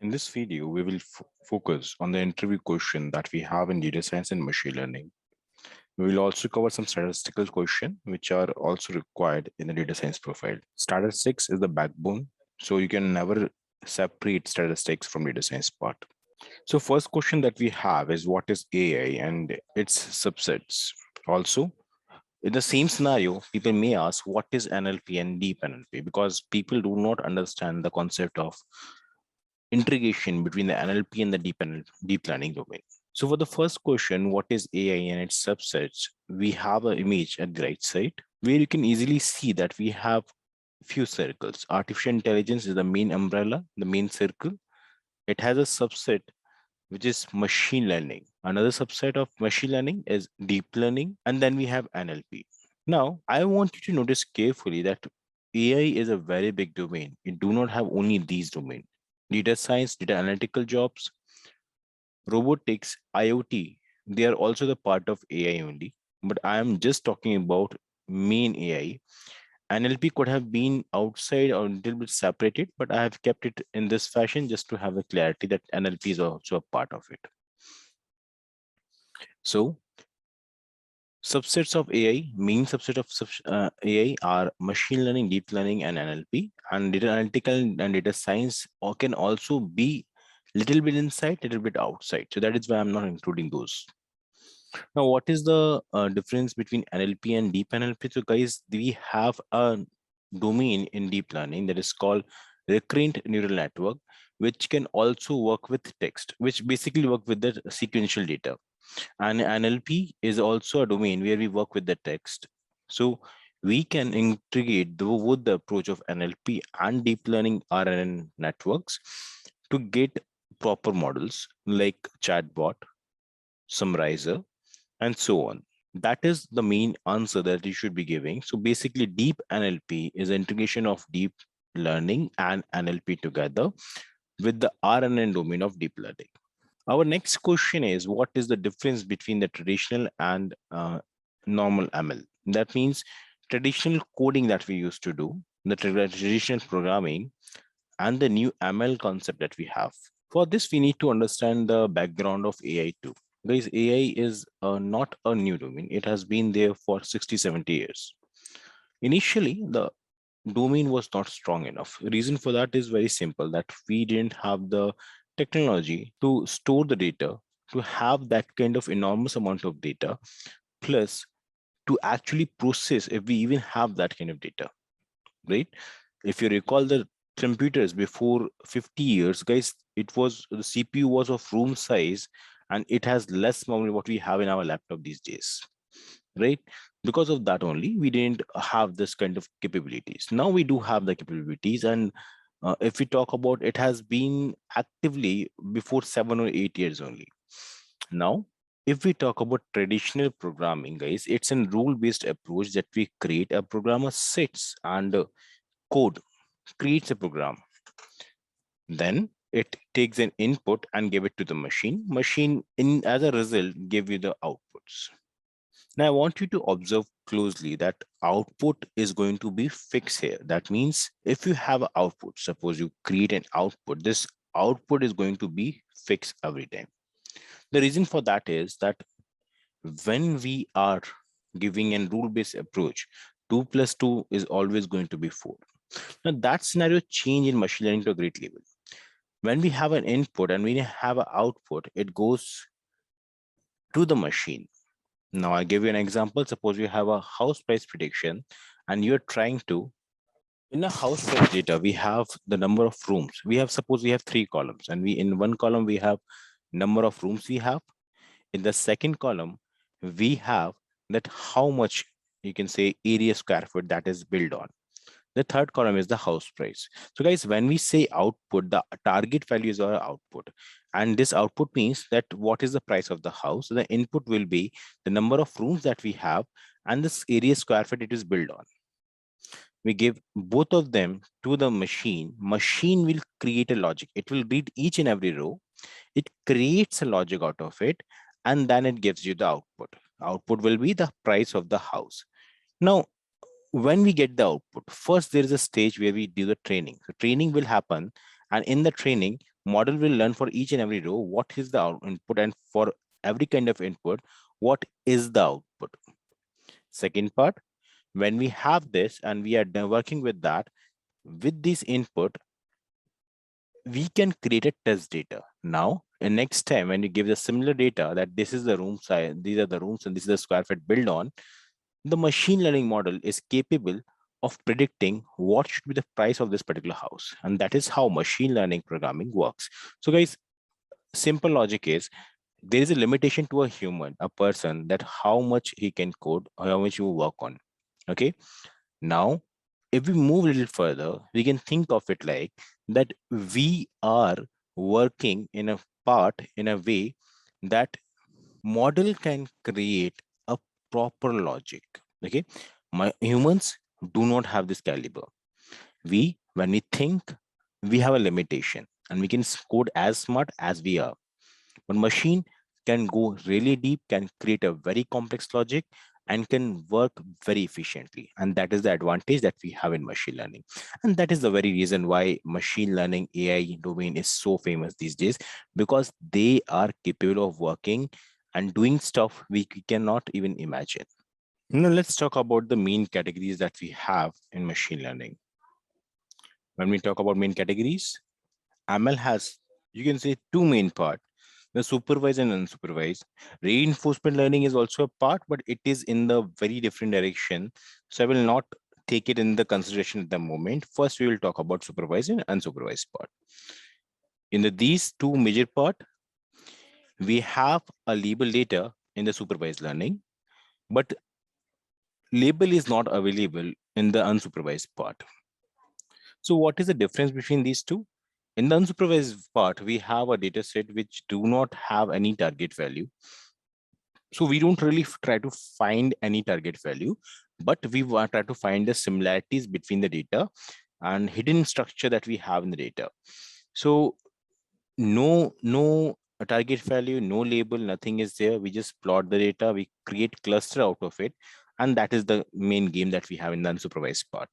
In this video, we will focus on the interview question that we have in data science and machine learning. We will also cover some statistical questions which are also required in the data science profile. Statistics is the backbone, so you can never separate statistics from data science part. So first question that we have is what is AI and its subsets. Also, in the same scenario, people may ask what is NLP and deep NLP because people do not understand the concept of integration between the NLP and the deep learning domain. So for the first question, what is AI and its subsets? We have an image at the right side where you can easily see that we have few circles. Artificial intelligence is the main umbrella, the main circle. It has a subset which is machine learning. Another subset of machine learning is deep learning, and then we have NLP. Now, I want you to notice carefully that AI is a very big domain. It do not have only these domains. Data science, data analytical jobs, robotics, IoT, they are also the part of AI only. But I am just talking about main AI. NLP could have been outside or a little bit separated, but I have kept it in this fashion just to have a clarity that NLP is also a part of it. So subsets of AI, main subset of AI are machine learning, deep learning, and NLP. And data analytical and data science can also be little bit inside, little bit outside. So that is why I'm not including those. Now, what is the difference between NLP and deep NLP? So guys, we have a domain in deep learning that is called recurrent neural network, which can also work with text, which basically work with the sequential data. And NLP is also a domain where we work with the text. So we can integrate both the approach of NLP and deep learning RNN networks to get proper models like chatbot, summarizer, and so on. That is the main answer that you should be giving. So basically, deep NLP is an integration of deep learning and NLP together with the RNN domain of deep learning. Our next question is, what is the difference between the traditional and normal ML? That means traditional coding that we used to do, the traditional programming, and the new ML concept that we have. For this, we need to understand the background of AI too. Guys, AI is not a new domain. It has been there for 60, 70 years. Initially, the domain was not strong enough. Reason for that is very simple, that we didn't have the technology to store the data, to have that kind of enormous amount of data, plus to actually process if we even have that kind of data, right? If you recall the computers before 50 years, guys, it was the CPU was of room size and it has less memory what we have in our laptop these days, right? Because of that only, we didn't have this kind of capabilities. Now we do have the capabilities, and if we talk about, it has been actively before 7 or 8 years only. Now, if we talk about traditional programming, guys, it's a rule-based approach that we create. A programmer sits and code, creates a program. Then it takes an input and give it to the machine. Machine, in as a result, give you the outputs. Now, I want you to observe closely that output is going to be fixed here. That means if you have an output, suppose you create an output, this output is going to be fixed every time. The reason for that is that when we are giving a rule-based approach, 2 plus 2 is always going to be 4. Now, that scenario change in machine learning to a great level. When we have an input and we have an output, it goes to the machine. Now, I'll give you an example. Suppose you have a house price prediction and you're trying to, in a house price data, we have the number of rooms. Suppose we have 3 columns, and in one column, we have number of rooms we have. In the second column, we have that how much, you can say, area square foot that is built on. The third column is the house price. So guys, when we say output, the target value is our output. And this output means that what is the price of the house? So the input will be the number of rooms that we have and this area square foot it is built on. We give both of them to the machine. Machine will create a logic. It will read each and every row. It creates a logic out of it, and then it gives you the output. Output will be the price of the house. Now, when we get the output, first there is a stage where we do the training. So training will happen, and in the training, Model will learn for each and every row what is the input, and for every kind of input, what is the output. Second part, when we have this and we are working with that, with this input, we can create a test data. Now, and next time when you give the similar data that this is the room size, these are the rooms, and this is the square feet built on, the machine learning model is capable of predicting what should be the price of this particular house. And that is how machine learning programming works. So guys, simple logic is there is a limitation to a human, a person, that how much he can code or how much you work on. Okay. Now, if we move a little further, we can think of it like that we are working in a part in a way that model can create a proper logic. Okay. My humans do not have this caliber. When we think, we have a limitation and we can code as smart as we are. But machine can go really deep, can create a very complex logic, and can work very efficiently. And that is the advantage that we have in machine learning. And that is the very reason why machine learning AI domain is so famous these days, because they are capable of working and doing stuff we cannot even imagine. Now let's talk about the main categories that we have in machine learning. When we talk about main categories, ML has, you can say, two main parts: the supervised and unsupervised. Reinforcement learning is also a part, but it is in the very different direction. So I will not take it in the consideration at the moment. First, we will talk about supervised and unsupervised part. In these two major part, we have a label data in the supervised learning, but label is not available in the unsupervised part. So what is the difference between these two? In the unsupervised part, we have a data set which do not have any target value. So we don't really try to find any target value, but we try to find the similarities between the data and hidden structure that we have in the data. So no target value, no label, nothing is there. We just plot the data, we create cluster out of it. And that is the main game that we have in the unsupervised part.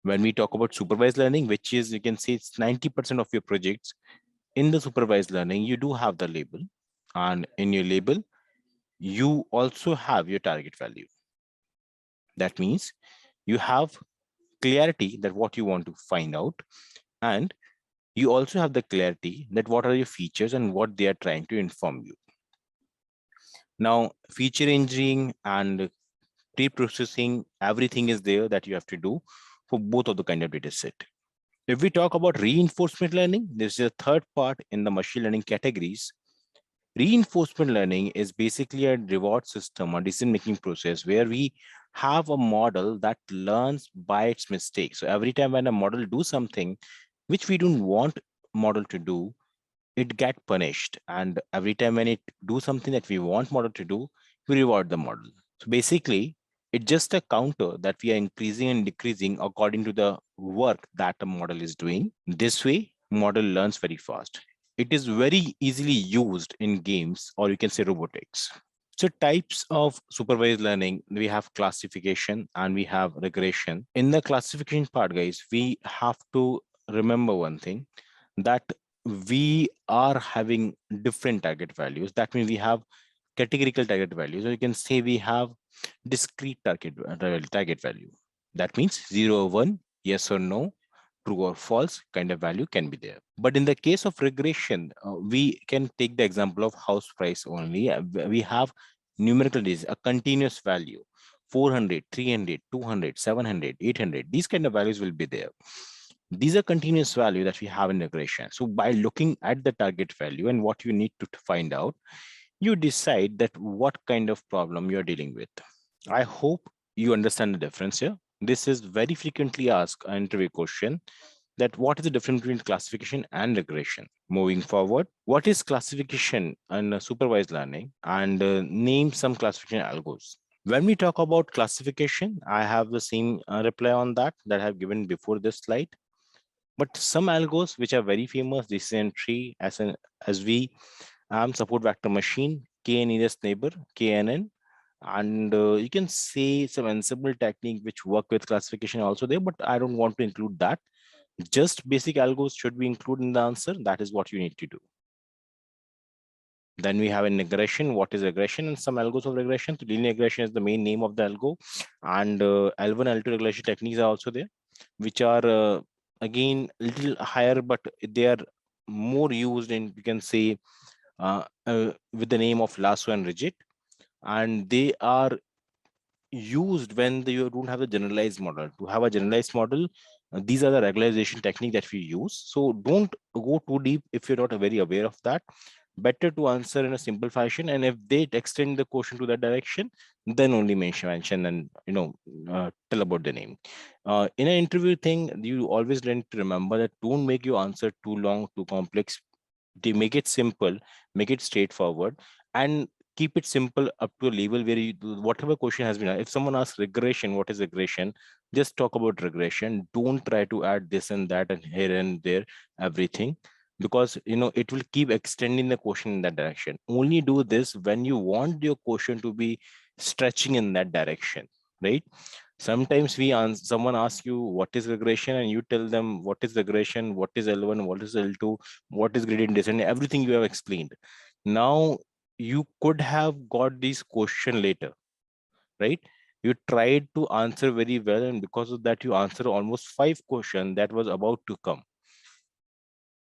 When we talk about supervised learning, which is, you can say, it's 90% of your projects. In the supervised learning, you do have the label, and in your label, you also have your target value. That means you have clarity that what you want to find out, and you also have the clarity that what are your features and what they are trying to inform you. Now, feature engineering and pre-processing, everything is there that you have to do for both of the kind of data set. If we talk about reinforcement learning, this is a third part in the machine learning categories. Reinforcement learning is basically a reward system or decision-making process where we have a model that learns by its mistakes. So every time when a model do something which we don't want model to do, it get punished. And every time when it do something that we want model to do, we reward the model. So basically, it's just a counter that we are increasing and decreasing according to the work that the model is doing. This way, model learns very fast. It is very easily used in games, or you can say robotics. So types of supervised learning, we have classification and we have regression. In the classification part, guys, we have to remember one thing, that we are having different target values. That means we have categorical target values, or you can say we have discrete target value. That means 0 or 1, yes or no, true or false kind of value can be there. But in the case of regression, we can take the example of house price only. We have numerical digits, a continuous value, 400, 300, 200, 700, 800. These kind of values will be there. These are continuous value that we have in regression. So by looking at the target value and what you need to find out, you decide that what kind of problem you're dealing with. I hope you understand the difference here. This is very frequently asked an interview question, that what is the difference between classification and regression. Moving forward, what is classification and supervised learning, and name some classification algos. When we talk about classification, I have the same reply on that I have given before this slide. But some algos which are very famous, decision tree, as we support vector machine, KN nearest neighbor, KNN, and you can say some Ansible technique which work with classification also there, but I don't want to include that. Just basic algos should be included in the answer. That is what you need to do. Then we have a regression. What is regression and some algos of regression? So linear regression is the main name of the algo, and L1, L2 regression techniques are also there, which are again a little higher, but they are more used in, you can say, with the name of lasso and rigid, and they are used when you don't have a generalized model. To have a generalized model, these are the regularization technique that we use. So don't go too deep if you're not very aware of that. Better to answer in a simple fashion, and if they extend the question to that direction, then only mention and tell about the name. In an interview thing, you always need to remember that don't make your answer too long, too complex. They make it simple, make it straightforward, and keep it simple up to a level where you, whatever question has been, if someone asks regression, what is regression, just talk about regression. Don't try to add this and that and here and there everything, because it will keep extending the question in that direction. Only do this when you want your question to be stretching in that direction, right? Sometimes someone asks you what is regression, and you tell them what is regression, what is L1, what is L2, what is gradient descent, everything you have explained. Now you could have got this question later, right? You tried to answer very well, and because of that you answer almost 5 questions that was about to come.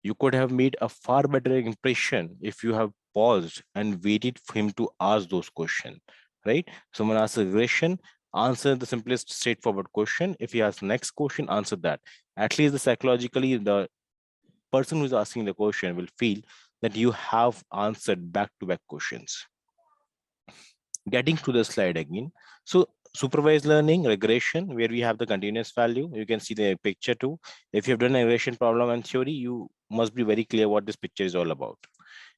You could have made a far better impression if you have paused and waited for him to ask those questions, right? Someone asks a question, answer the simplest straightforward question. If he asks next question, answer that. At least the psychologically, the person who's asking the question will feel that you have answered back-to-back questions. Getting to the slide again. So supervised learning, regression, where we have the continuous value. You can see the picture too. If you've done a regression problem and theory, you must be very clear what this picture is all about.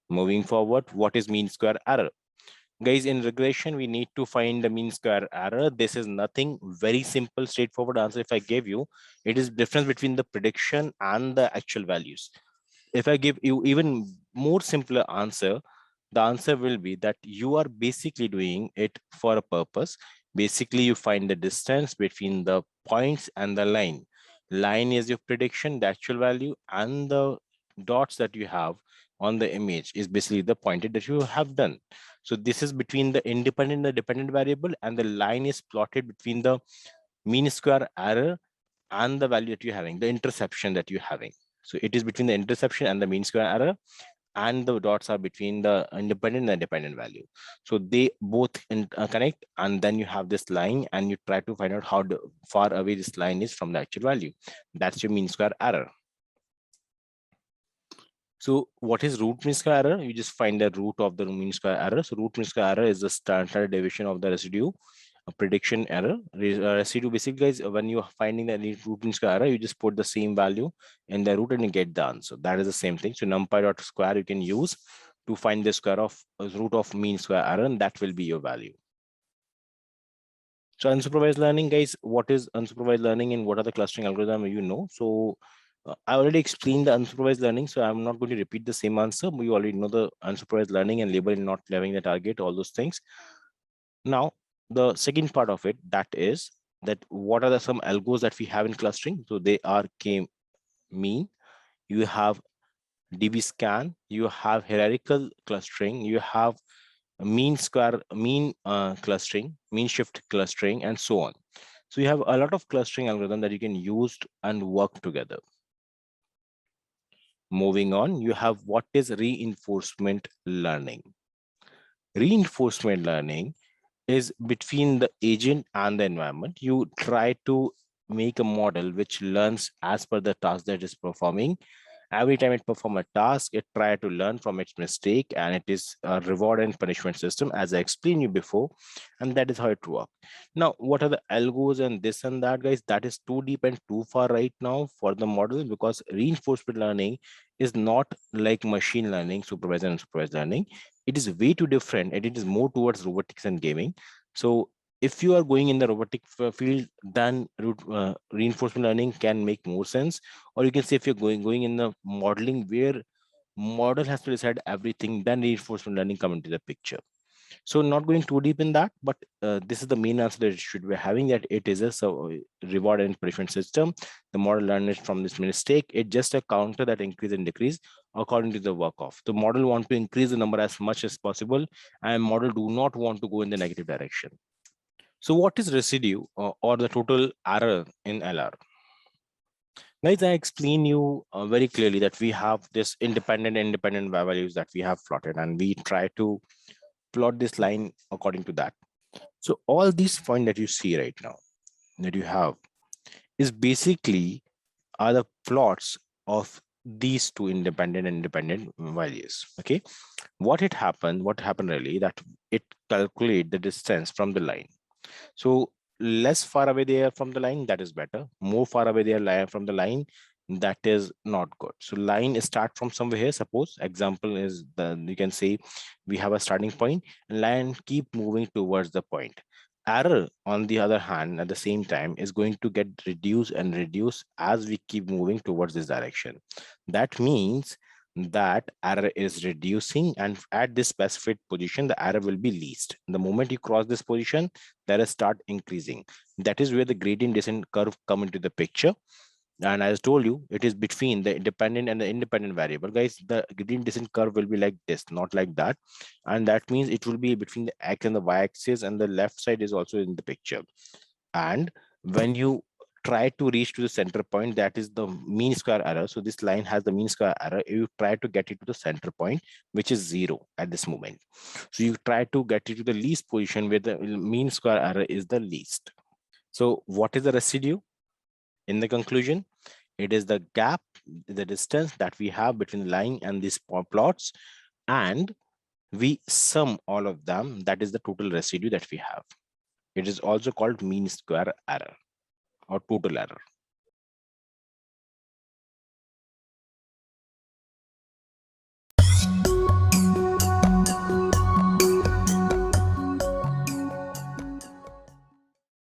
Moving forward, what is mean square error? Guys, in regression, we need to find the mean square error. This is nothing, very simple, straightforward answer. If I give you, it is difference between the prediction and the actual values. If I give you even more simpler answer, the answer will be that you are basically doing it for a purpose. Basically, you find the distance between the points and the line. Line is your prediction, the actual value, and the dots that you have on the image is basically the pointed that you have done. So this is between the independent and the dependent variable, and the line is plotted between the mean square error and the value that you're having, the interception that you're having. So it is between the interception and the mean square error, and the dots are between the independent and dependent value. So they both connect, and then you have this line, and you try to find out how far away this line is from the actual value. That's your mean square error. So what is root mean square error? You just find the root of the mean square error. So root mean square error is the standard deviation of the residue. A prediction error. Residue basically, guys, when you're finding the root mean square error, you just put the same value in the root and you get the answer. That is the same thing. So numpy dot square you can use to find the square of root of mean square error, and that will be your value. So unsupervised learning, guys, what is unsupervised learning and what are the clustering algorithm, So I already explained the unsupervised learning, so I'm not going to repeat the same answer. You already know the unsupervised learning and labeling, not having the target, all those things. Now, the second part of it, that is that what are some algos that we have in clustering? So they are k-mean, you have DB scan, you have hierarchical clustering, you have mean square, mean clustering, mean shift clustering, and so on. So you have a lot of clustering algorithm that you can use and work together. Moving on, you have what is reinforcement learning. Reinforcement learning is between the agent and the environment. You try to make a model which learns as per the task that is performing. Every time it performs a task, it tries to learn from its mistake, and it is a reward and punishment system, as I explained you before, and that is how it works. Now, what are the algos and this and that, guys? That is too deep and too far right now for the model, because reinforcement learning is not like machine learning, supervised and unsupervised learning. It is way too different, and it is more towards robotics and gaming. So if you are going in the robotic field, then reinforcement learning can make more sense. Or you can say if you're going in the modeling where model has to decide everything, then reinforcement learning come into the picture. So not going too deep in that, but this is the main answer that it should be having, that it is a reward and punishment system. The model learns from this mistake. It's just a counter that increase and decrease according to the work of. The model want to increase the number as much as possible, and model do not want to go in the negative direction. So what is residue or the total error in LR? Guys, I explain you very clearly that we have this independent values that we have plotted, and we try to plot this line according to that. So all these points that you see right now that you have is basically are the plots of these two independent values. Okay, what happened really, that it calculate the distance from the line. So less far away they are from the line, that is better. More far away they are from the line, that is not good. So line start from somewhere here. Suppose example is you can say we have a starting point, line keep moving towards the point. Error, on the other hand, at the same time is going to get reduced and reduced as we keep moving towards this direction. That means that error is reducing, and at this specific position the error will be least. The moment you cross this position, that is start increasing. That is where the gradient descent curve come into the picture. And as I told you, it is between the dependent and the independent variable. Guys, the gradient descent curve will be like this, not like that. And that means it will be between the x and the y axis, and the left side is also in the picture. And when you try to reach to the center point, that is the mean square error. So this line has the mean square error. You try to get it to the center point, which is 0 at this moment. So you try to get it to the least position where the mean square error is the least. So what is the residue? In the conclusion, it is the gap, the distance that we have between the line and these plots, and we sum all of them. That is the total residue that we have. It is also called mean square error or total error.